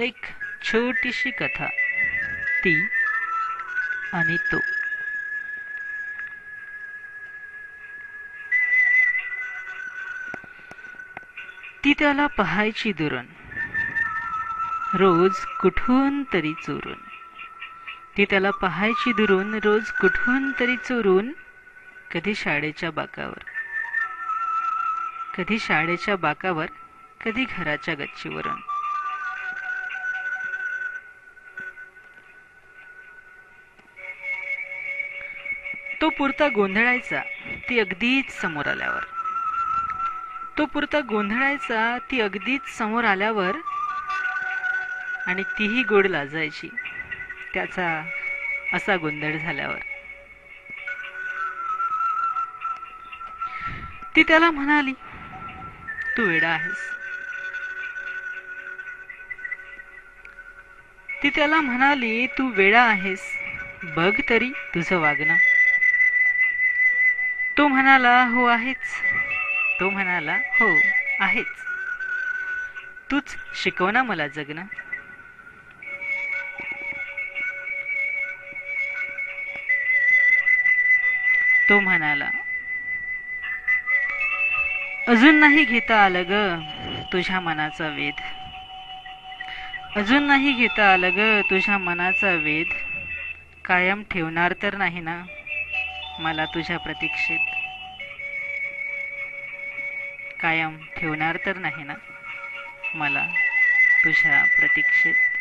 एक छोटीशी कथा, ती आणि तो. ती त्याला पाहायची दुरून, रोज कुठून तरी चोरून. ती त्याला पाहायची दुरून, रोज कुठून तरी चोरून. कधी शाळेच्या बाकावर, कधी शाळेच्या बाकावर, कधी घराच्या गच्चीवरून. तो पुरता गोंधळायचा ती अगदीच समोर आल्यावर. तो पुरता गोंधळायचा ती अगदीच समोर आल्यावर, आणि तीही गोड लाजायची त्याचा असा गोंधळ झाल्यावर. ती त्याला म्हणाली, तू वेडा आहेस. ती त्याला म्हणाली, तू वेडा आहेस, बघ तरी तुझं वागणं. तो म्हणाला, हो आहेच. तो म्हणाला, हो आहेच. तूच शिकव ना मला जगणं. तो म्हणाला, अजून नाही घेता आलं ग तुझ्या मनाचा वेध. अजून नाही घेता आलं ग तुझ्या मनाचा वेध. कायम ठेवणार तर नाही ना मला तुझ्या प्रतीक्षेत. कायम ठेवणार तर नाही ना मला तुझ्या प्रतीक्षेत.